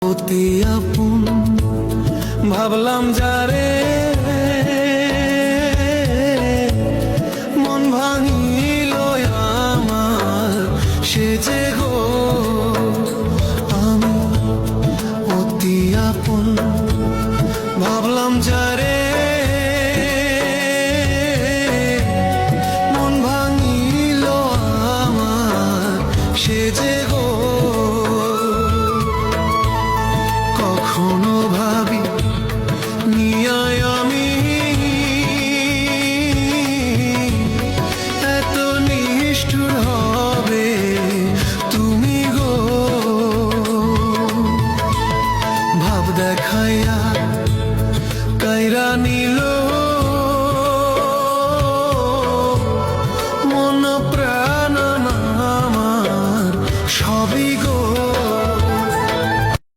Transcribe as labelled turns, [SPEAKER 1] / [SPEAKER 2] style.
[SPEAKER 1] অতি আপন ভাবলাম যারে মন ভাঙিল আমার সে যে গো আমি অতি আপন ভাবলাম যারে মন ভাঙিল আমার সে যে গো কখনো ভাবি নিয়ায় আমি এত নিষ্ঠুর হবে তুমি গো ভাব দেখাইয়া কাইরা নীল